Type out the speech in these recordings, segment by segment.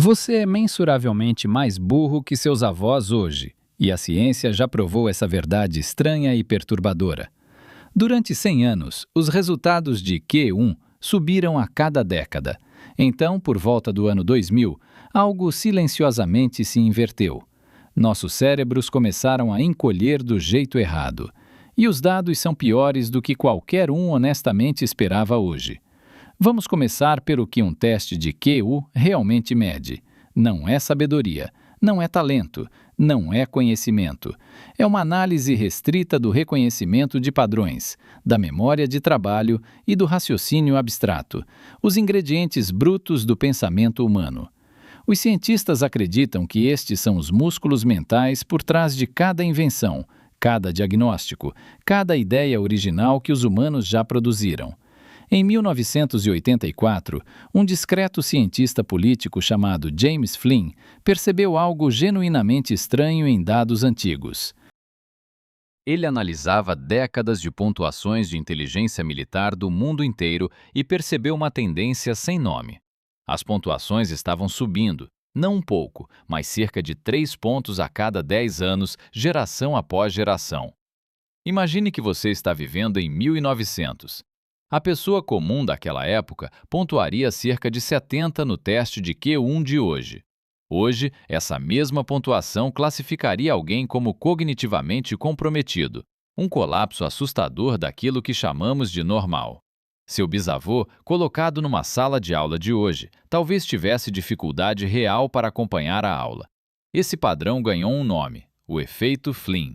Você é mensuravelmente mais burro que seus avós hoje, e a ciência já provou essa verdade estranha e perturbadora. Durante 100 anos, os resultados de Q1 subiram a cada década. Então, por volta do ano 2000, algo silenciosamente se inverteu. Nossos cérebros começaram a encolher do jeito errado. E os dados são piores do que qualquer um honestamente esperava hoje. Vamos começar pelo que um teste de QU realmente mede. Não é sabedoria, não é talento, não é conhecimento. É uma análise restrita do reconhecimento de padrões, da memória de trabalho e do raciocínio abstrato, os ingredientes brutos do pensamento humano. Os cientistas acreditam que estes são os músculos mentais por trás de cada invenção, cada diagnóstico, cada ideia original que os humanos já produziram. Em 1984, um discreto cientista político chamado James Flynn percebeu algo genuinamente estranho em dados antigos. Ele analisava décadas de pontuações de inteligência militar do mundo inteiro e percebeu uma tendência sem nome. As pontuações estavam subindo, não um pouco, mas cerca de 3 pontos a cada 10 anos, geração após geração. Imagine que você está vivendo em 1900. A pessoa comum daquela época pontuaria cerca de 70 no teste de Q1 de hoje. Hoje, essa mesma pontuação classificaria alguém como cognitivamente comprometido, um colapso assustador daquilo que chamamos de normal. Seu bisavô, colocado numa sala de aula de hoje, talvez tivesse dificuldade real para acompanhar a aula. Esse padrão ganhou um nome, o efeito Flynn.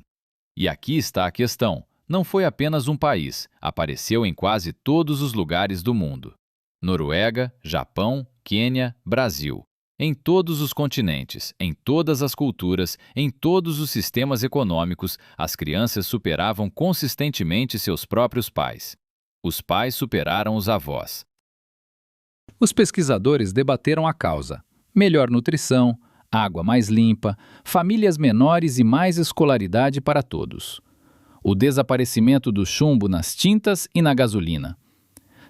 E aqui está a questão. Não foi apenas um país, apareceu em quase todos os lugares do mundo. Noruega, Japão, Quênia, Brasil. Em todos os continentes, em todas as culturas, em todos os sistemas econômicos, as crianças superavam consistentemente seus próprios pais. Os pais superaram os avós. Os pesquisadores debateram a causa. Melhor nutrição, água mais limpa, famílias menores e mais escolaridade para todos. O desaparecimento do chumbo nas tintas e na gasolina.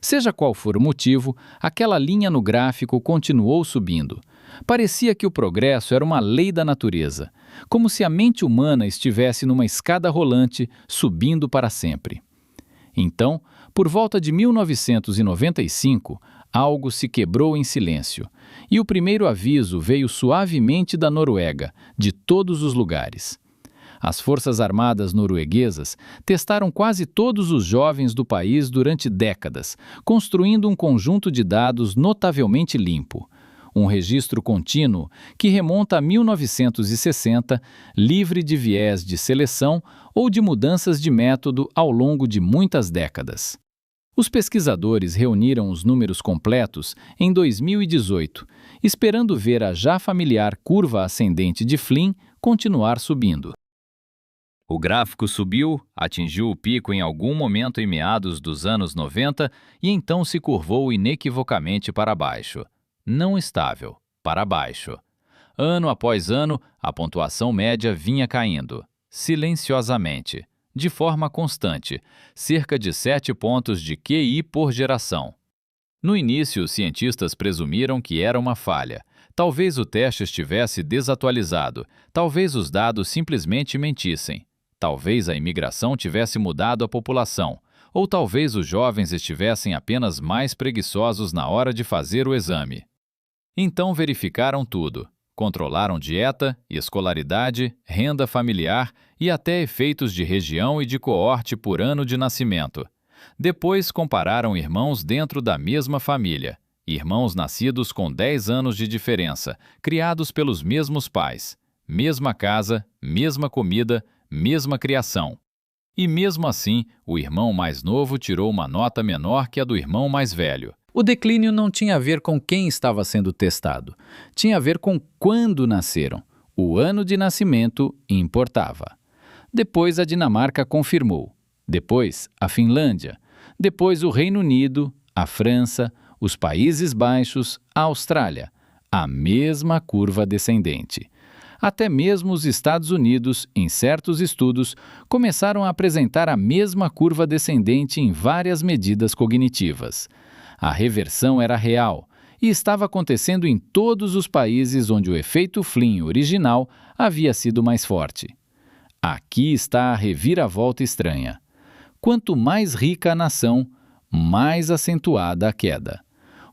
Seja qual for o motivo, aquela linha no gráfico continuou subindo. Parecia que o progresso era uma lei da natureza, como se a mente humana estivesse numa escada rolante subindo para sempre. Então, por volta de 1995, algo se quebrou em silêncio, e o primeiro aviso veio suavemente da Noruega, de todos os lugares. As Forças Armadas norueguesas testaram quase todos os jovens do país durante décadas, construindo um conjunto de dados notavelmente limpo. Um registro contínuo que remonta a 1960, livre de viés de seleção ou de mudanças de método ao longo de muitas décadas. Os pesquisadores reuniram os números completos em 2018, esperando ver a já familiar curva ascendente de Flynn continuar subindo. O gráfico subiu, atingiu o pico em algum momento em meados dos anos 90 e então se curvou inequivocamente para baixo. Não estável, para baixo. Ano após ano, a pontuação média vinha caindo, silenciosamente, de forma constante, cerca de 7 pontos de QI por geração. No início, os cientistas presumiram que era uma falha. Talvez o teste estivesse desatualizado, talvez os dados simplesmente mentissem. Talvez a imigração tivesse mudado a população, ou talvez os jovens estivessem apenas mais preguiçosos na hora de fazer o exame. Então verificaram tudo. Controlaram dieta, escolaridade, renda familiar e até efeitos de região e de coorte por ano de nascimento. Depois compararam irmãos dentro da mesma família, irmãos nascidos com 10 anos de diferença, criados pelos mesmos pais, mesma casa, mesma comida, mesma criação. E mesmo assim, o irmão mais novo tirou uma nota menor que a do irmão mais velho. O declínio não tinha a ver com quem estava sendo testado. Tinha a ver com quando nasceram. O ano de nascimento importava. Depois a Dinamarca confirmou. Depois a Finlândia. Depois o Reino Unido, a França, os Países Baixos, a Austrália. A mesma curva descendente. Até mesmo os Estados Unidos, em certos estudos, começaram a apresentar a mesma curva descendente em várias medidas cognitivas. A reversão era real, e estava acontecendo em todos os países onde o efeito Flynn original havia sido mais forte. Aqui está a reviravolta estranha. Quanto mais rica a nação, mais acentuada a queda.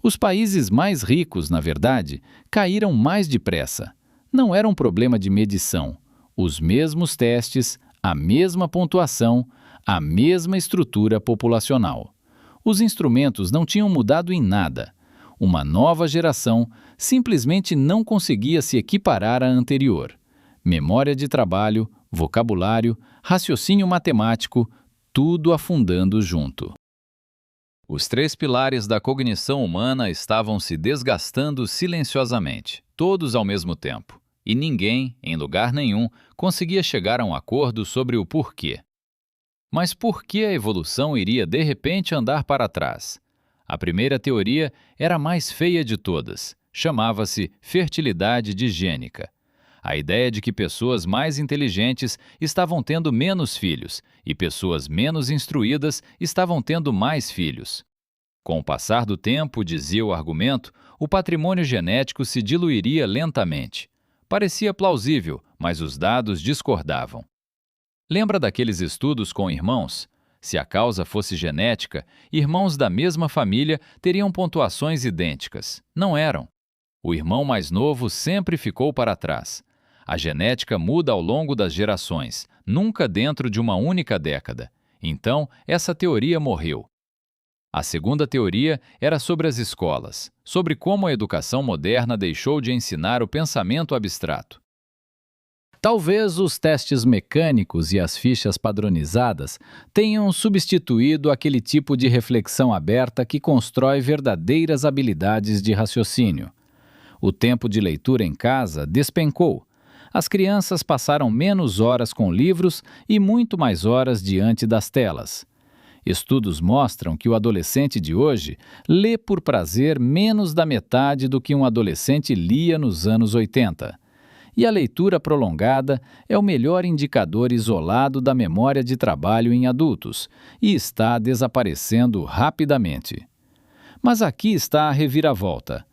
Os países mais ricos, na verdade, caíram mais depressa. Não era um problema de medição. Os mesmos testes, a mesma pontuação, a mesma estrutura populacional. Os instrumentos não tinham mudado em nada. Uma nova geração simplesmente não conseguia se equiparar à anterior. Memória de trabalho, vocabulário, raciocínio matemático, tudo afundando junto. Os 3 pilares da cognição humana estavam se desgastando silenciosamente, todos ao mesmo tempo, e ninguém, em lugar nenhum, conseguia chegar a um acordo sobre o porquê. Mas por que a evolução iria de repente andar para trás? A primeira teoria era a mais feia de todas, chamava-se fertilidade digênica. A ideia de que pessoas mais inteligentes estavam tendo menos filhos e pessoas menos instruídas estavam tendo mais filhos. Com o passar do tempo, dizia o argumento, o patrimônio genético se diluiria lentamente. Parecia plausível, mas os dados discordavam. Lembra daqueles estudos com irmãos? Se a causa fosse genética, irmãos da mesma família teriam pontuações idênticas. Não eram. O irmão mais novo sempre ficou para trás. A genética muda ao longo das gerações, nunca dentro de uma única década. Então, essa teoria morreu. A segunda teoria era sobre as escolas, sobre como a educação moderna deixou de ensinar o pensamento abstrato. Talvez os testes mecânicos e as fichas padronizadas tenham substituído aquele tipo de reflexão aberta que constrói verdadeiras habilidades de raciocínio. O tempo de leitura em casa despencou. As crianças passaram menos horas com livros e muito mais horas diante das telas. Estudos mostram que o adolescente de hoje lê por prazer menos da metade do que um adolescente lia nos anos 80. E a leitura prolongada é o melhor indicador isolado da memória de trabalho em adultos e está desaparecendo rapidamente. Mas aqui está a reviravolta.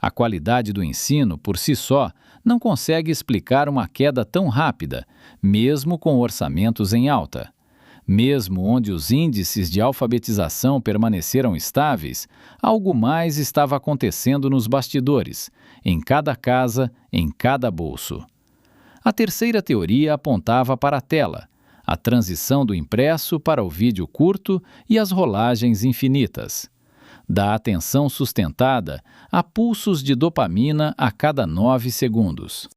A qualidade do ensino, por si só, não consegue explicar uma queda tão rápida, mesmo com orçamentos em alta. Mesmo onde os índices de alfabetização permaneceram estáveis, algo mais estava acontecendo nos bastidores, em cada casa, em cada bolso. A terceira teoria apontava para a tela, a transição do impresso para o vídeo curto e as rolagens infinitas. Da atenção sustentada a pulsos de dopamina a cada 9 segundos.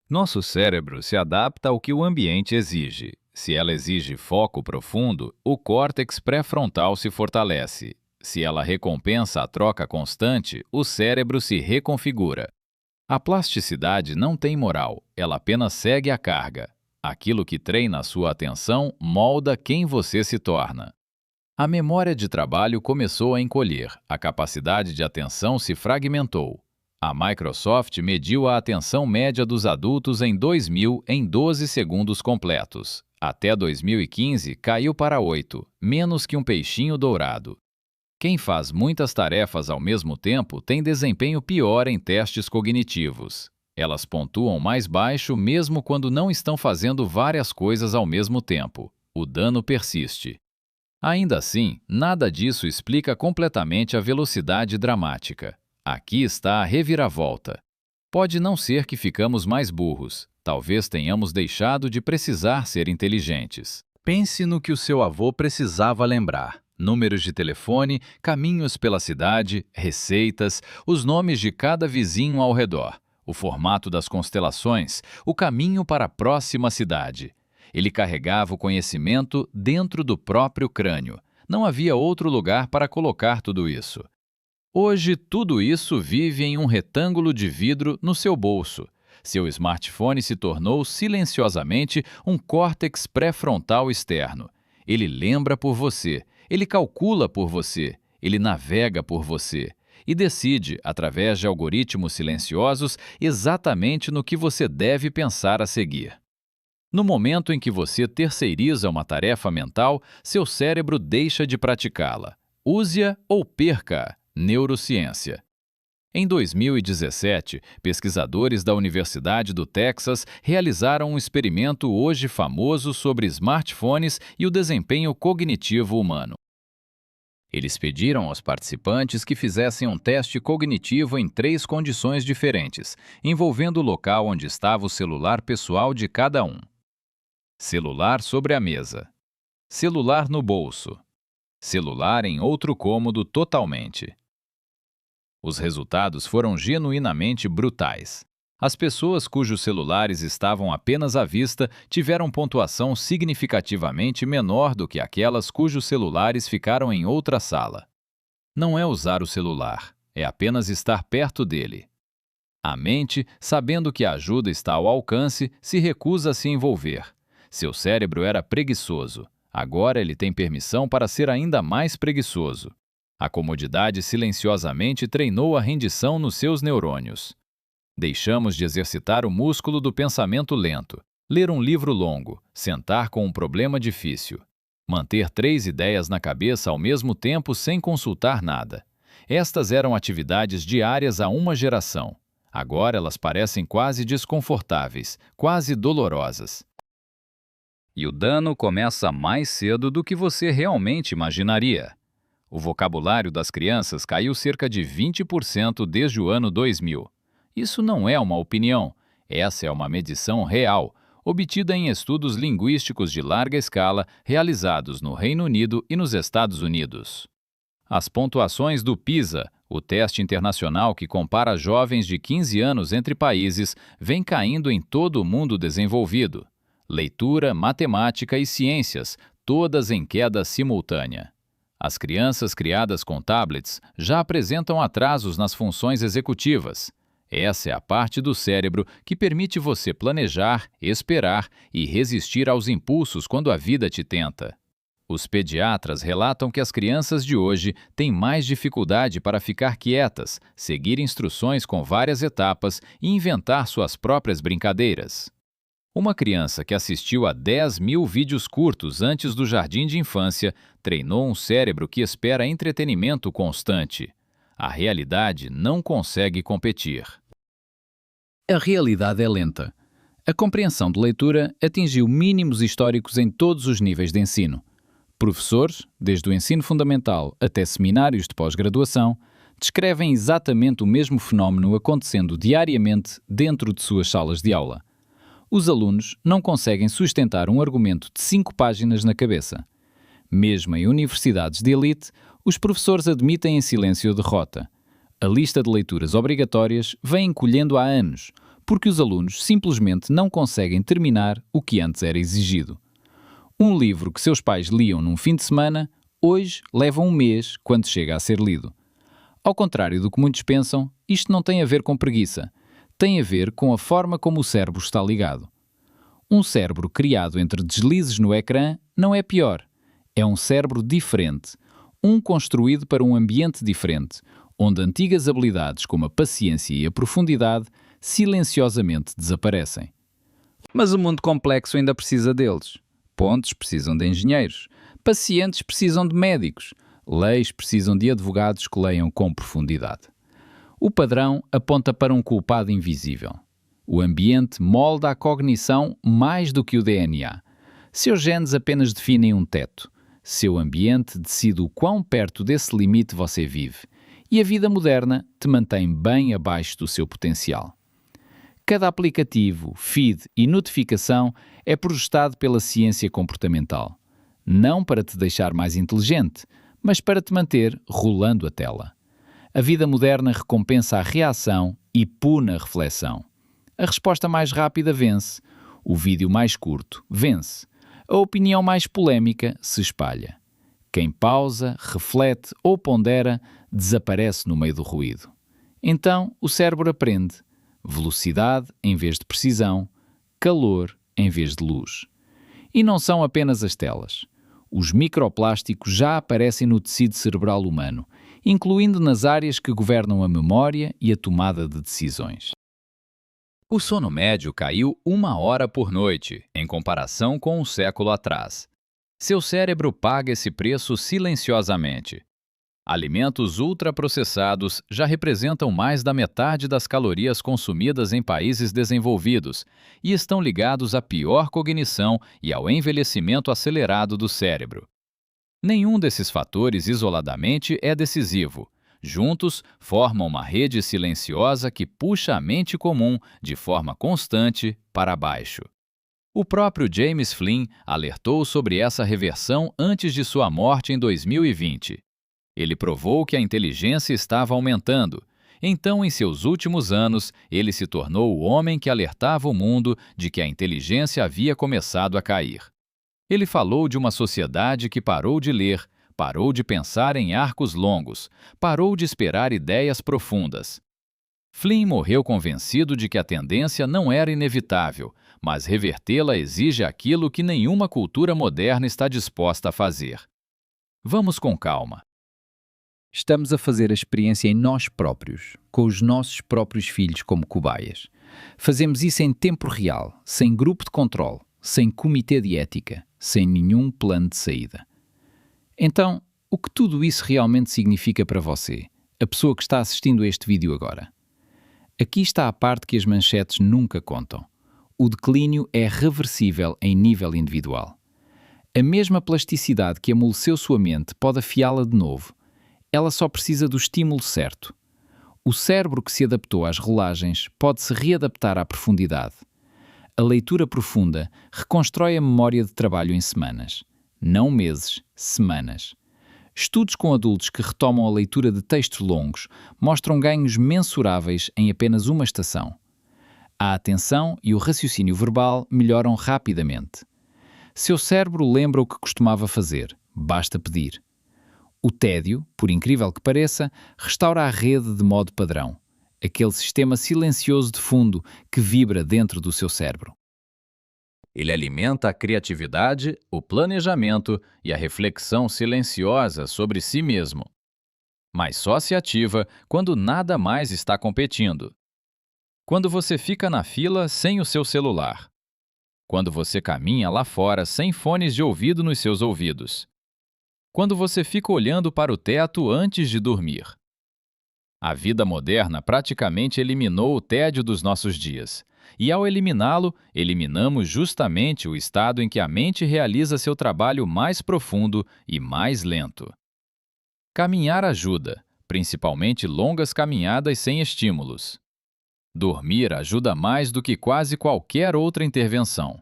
Nosso cérebro se adapta ao que o ambiente exige. Se ela exige foco profundo, o córtex pré-frontal se fortalece. Se ela recompensa a troca constante, o cérebro se reconfigura. A plasticidade não tem moral, ela apenas segue a carga. Aquilo que treina a sua atenção molda quem você se torna. A memória de trabalho começou a encolher, a capacidade de atenção se fragmentou. A Microsoft mediu a atenção média dos adultos em 2000 em 12 segundos completos. Até 2015, caiu para 8, menos que um peixinho dourado. Quem faz muitas tarefas ao mesmo tempo tem desempenho pior em testes cognitivos. Elas pontuam mais baixo mesmo quando não estão fazendo várias coisas ao mesmo tempo. O dano persiste. Ainda assim, nada disso explica completamente a velocidade dramática. Aqui está a reviravolta. Pode não ser que ficamos mais burros. Talvez tenhamos deixado de precisar ser inteligentes. Pense no que o seu avô precisava lembrar. Números de telefone, caminhos pela cidade, receitas, os nomes de cada vizinho ao redor, o formato das constelações, o caminho para a próxima cidade. Ele carregava o conhecimento dentro do próprio crânio. Não havia outro lugar para colocar tudo isso. Hoje, tudo isso vive em um retângulo de vidro no seu bolso. Seu smartphone se tornou silenciosamente um córtex pré-frontal externo. Ele lembra por você, ele calcula por você, ele navega por você e decide, através de algoritmos silenciosos, exatamente no que você deve pensar a seguir. No momento em que você terceiriza uma tarefa mental, seu cérebro deixa de praticá-la. Use-a ou perca-a. Neurociência. Em 2017, pesquisadores da Universidade do Texas realizaram um experimento hoje famoso sobre smartphones e o desempenho cognitivo humano. Eles pediram aos participantes que fizessem um teste cognitivo em 3 condições diferentes, envolvendo o local onde estava o celular pessoal de cada um. Celular sobre a mesa. Celular no bolso. Celular em outro cômodo totalmente. Os resultados foram genuinamente brutais. As pessoas cujos celulares estavam apenas à vista tiveram pontuação significativamente menor do que aquelas cujos celulares ficaram em outra sala. Não é usar o celular, é apenas estar perto dele. A mente, sabendo que a ajuda está ao alcance, se recusa a se envolver. Seu cérebro era preguiçoso. Agora ele tem permissão para ser ainda mais preguiçoso. A comodidade silenciosamente treinou a rendição nos seus neurônios. Deixamos de exercitar o músculo do pensamento lento, ler um livro longo, sentar com um problema difícil, manter 3 ideias na cabeça ao mesmo tempo sem consultar nada. Estas eram atividades diárias há uma geração. Agora elas parecem quase desconfortáveis, quase dolorosas. E o dano começa mais cedo do que você realmente imaginaria. O vocabulário das crianças caiu cerca de 20% desde o ano 2000. Isso não é uma opinião, essa é uma medição real, obtida em estudos linguísticos de larga escala realizados no Reino Unido e nos Estados Unidos. As pontuações do PISA, o teste internacional que compara jovens de 15 anos entre países, vêm caindo em todo o mundo desenvolvido. Leitura, matemática e ciências, todas em queda simultânea. As crianças criadas com tablets já apresentam atrasos nas funções executivas. Essa é a parte do cérebro que permite você planejar, esperar e resistir aos impulsos quando a vida te tenta. Os pediatras relatam que as crianças de hoje têm mais dificuldade para ficar quietas, seguir instruções com várias etapas e inventar suas próprias brincadeiras. Uma criança que assistiu a 10.000 vídeos curtos antes do jardim de infância treinou um cérebro que espera entretenimento constante. A realidade não consegue competir. A realidade é lenta. A compreensão de leitura atingiu mínimos históricos em todos os níveis de ensino. Professores, desde o ensino fundamental até seminários de pós-graduação, descrevem exatamente o mesmo fenómeno acontecendo diariamente dentro de suas salas de aula. Os alunos não conseguem sustentar um argumento de 5 páginas na cabeça. Mesmo em universidades de elite, os professores admitem em silêncio a derrota. A lista de leituras obrigatórias vem encolhendo há anos, porque os alunos simplesmente não conseguem terminar o que antes era exigido. Um livro que seus pais liam num fim de semana, hoje leva um mês quando chega a ser lido. Ao contrário do que muitos pensam, isto não tem a ver com preguiça. Tem a ver com a forma como o cérebro está ligado. Um cérebro criado entre deslizes no ecrã não é pior. É um cérebro diferente, um construído para um ambiente diferente, onde antigas habilidades como a paciência e a profundidade silenciosamente desaparecem. Mas o mundo complexo ainda precisa deles. Pontes precisam de engenheiros, pacientes precisam de médicos, leis precisam de advogados que leiam com profundidade. O padrão aponta para um culpado invisível. O ambiente molda a cognição mais do que o DNA. Seus genes apenas definem um teto. Seu ambiente decide o quão perto desse limite você vive. E a vida moderna te mantém bem abaixo do seu potencial. Cada aplicativo, feed e notificação é projetado pela ciência comportamental. Não para te deixar mais inteligente, mas para te manter rolando a tela. A vida moderna recompensa a reação e pune a reflexão. A resposta mais rápida vence. O vídeo mais curto vence. A opinião mais polémica se espalha. Quem pausa, reflete ou pondera desaparece no meio do ruído. Então o cérebro aprende. Velocidade em vez de precisão, calor em vez de luz. E não são apenas as telas. Os microplásticos já aparecem no tecido cerebral humano, incluindo nas áreas que governam a memória e a tomada de decisões. O sono médio caiu 1 hora por noite, em comparação com um século atrás. Seu cérebro paga esse preço silenciosamente. Alimentos ultraprocessados já representam mais da metade das calorias consumidas em países desenvolvidos e estão ligados à pior cognição e ao envelhecimento acelerado do cérebro. Nenhum desses fatores isoladamente é decisivo. Juntos, formam uma rede silenciosa que puxa a mente comum de forma constante para baixo. O próprio James Flynn alertou sobre essa reversão antes de sua morte em 2020. Ele provou que a inteligência estava aumentando. Então, em seus últimos anos, ele se tornou o homem que alertava o mundo de que a inteligência havia começado a cair. Ele falou de uma sociedade que parou de ler, parou de pensar em arcos longos, parou de esperar ideias profundas. Flynn morreu convencido de que a tendência não era inevitável, mas revertê-la exige aquilo que nenhuma cultura moderna está disposta a fazer. Vamos com calma. Estamos a fazer a experiência em nós próprios, com os nossos próprios filhos como cobaias. Fazemos isso em tempo real, sem grupo de controle, sem comitê de ética, sem nenhum plano de saída. Então, o que tudo isso realmente significa para você, a pessoa que está assistindo a este vídeo agora? Aqui está a parte que as manchetes nunca contam. O declínio é reversível em nível individual. A mesma plasticidade que amoleceu sua mente pode afiá-la de novo. Ela só precisa do estímulo certo. O cérebro que se adaptou às rolagens pode se readaptar à profundidade. A leitura profunda reconstrói a memória de trabalho em semanas. Não meses, semanas. Estudos com adultos que retomam a leitura de textos longos mostram ganhos mensuráveis em apenas uma estação. A atenção e o raciocínio verbal melhoram rapidamente. Seu cérebro lembra o que costumava fazer, basta pedir. O tédio, por incrível que pareça, restaura a rede de modo padrão, aquele sistema silencioso de fundo que vibra dentro do seu cérebro. Ele alimenta a criatividade, o planejamento e a reflexão silenciosa sobre si mesmo. Mas só se ativa quando nada mais está competindo. Quando você fica na fila sem o seu celular. Quando você caminha lá fora sem fones de ouvido nos seus ouvidos. Quando você fica olhando para o teto antes de dormir. A vida moderna praticamente eliminou o tédio dos nossos dias. E ao eliminá-lo, eliminamos justamente o estado em que a mente realiza seu trabalho mais profundo e mais lento. Caminhar ajuda, principalmente longas caminhadas sem estímulos. Dormir ajuda mais do que quase qualquer outra intervenção.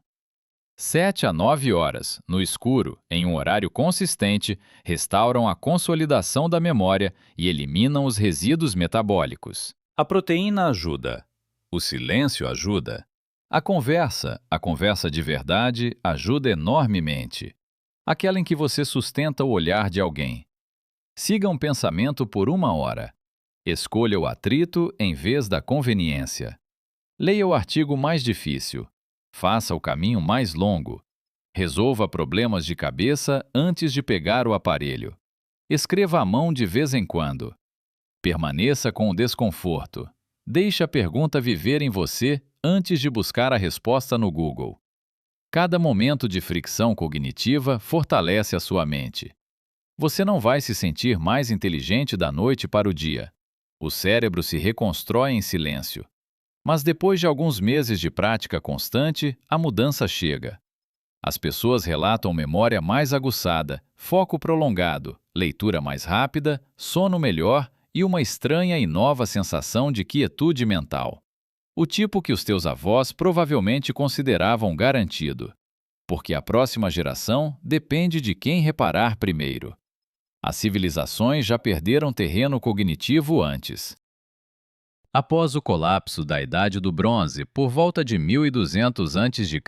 7 a 9 horas, no escuro, em um horário consistente, restauram a consolidação da memória e eliminam os resíduos metabólicos. A proteína ajuda. O silêncio ajuda. A conversa de verdade, ajuda enormemente. Aquela em que você sustenta o olhar de alguém. Siga um pensamento por 1 hora. Escolha o atrito em vez da conveniência. Leia o artigo mais difícil. Faça o caminho mais longo. Resolva problemas de cabeça antes de pegar o aparelho. Escreva à mão de vez em quando. Permaneça com o desconforto. Deixe a pergunta viver em você antes de buscar a resposta no Google. Cada momento de fricção cognitiva fortalece a sua mente. Você não vai se sentir mais inteligente da noite para o dia. O cérebro se reconstrói em silêncio. Mas depois de alguns meses de prática constante, a mudança chega. As pessoas relatam memória mais aguçada, foco prolongado, leitura mais rápida, sono melhor e uma estranha e nova sensação de quietude mental. O tipo que os teus avós provavelmente consideravam garantido. Porque a próxima geração depende de quem reparar primeiro. As civilizações já perderam terreno cognitivo antes. Após o colapso da Idade do Bronze, por volta de 1200 a.C.,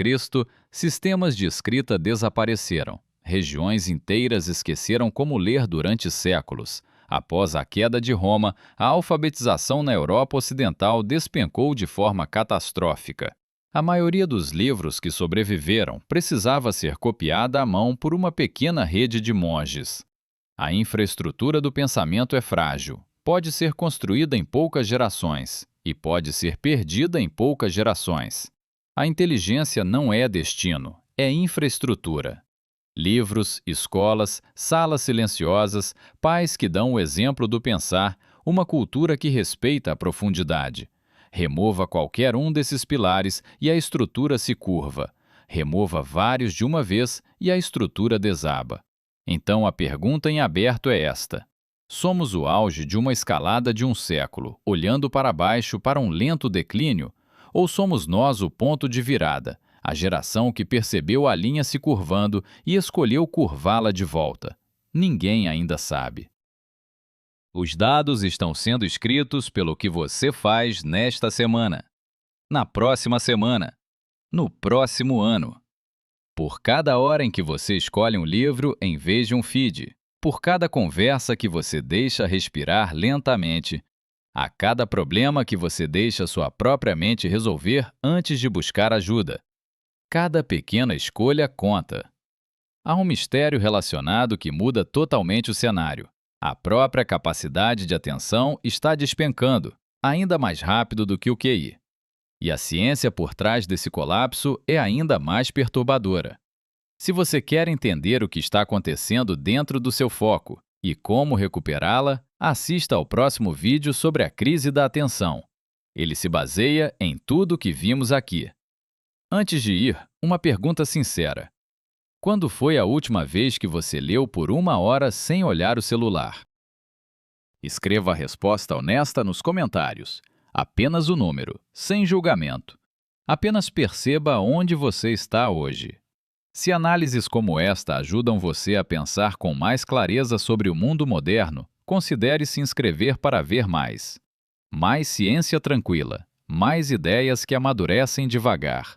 sistemas de escrita desapareceram. Regiões inteiras esqueceram como ler durante séculos. Após a queda de Roma, a alfabetização na Europa Ocidental despencou de forma catastrófica. A maioria dos livros que sobreviveram precisava ser copiada à mão por uma pequena rede de monges. A infraestrutura do pensamento é frágil. Pode ser construída em poucas gerações e pode ser perdida em poucas gerações. A inteligência não é destino, é infraestrutura. Livros, escolas, salas silenciosas, pais que dão o exemplo do pensar, uma cultura que respeita a profundidade. Remova qualquer um desses pilares e a estrutura se curva. Remova vários de uma vez e a estrutura desaba. Então a pergunta em aberto é esta: somos o auge de uma escalada de um século, olhando para baixo para um lento declínio? Ou somos nós o ponto de virada, a geração que percebeu a linha se curvando e escolheu curvá-la de volta? Ninguém ainda sabe. Os dados estão sendo escritos pelo que você faz nesta semana, na próxima semana, no próximo ano. Por cada hora em que você escolhe um livro em vez de um feed, por cada conversa que você deixa respirar lentamente, a cada problema que você deixa sua própria mente resolver antes de buscar ajuda. Cada pequena escolha conta. Há um mistério relacionado que muda totalmente o cenário. A própria capacidade de atenção está despencando, ainda mais rápido do que o QI. E a ciência por trás desse colapso é ainda mais perturbadora. Se você quer entender o que está acontecendo dentro do seu foco e como recuperá-la, assista ao próximo vídeo sobre a crise da atenção. Ele se baseia em tudo o que vimos aqui. Antes de ir, uma pergunta sincera. Quando foi a última vez que você leu por 1 hora sem olhar o celular? Escreva a resposta honesta nos comentários. Apenas o número, sem julgamento. Apenas perceba onde você está hoje. Se análises como esta ajudam você a pensar com mais clareza sobre o mundo moderno, considere se inscrever para ver mais. Mais ciência tranquila, mais ideias que amadurecem devagar.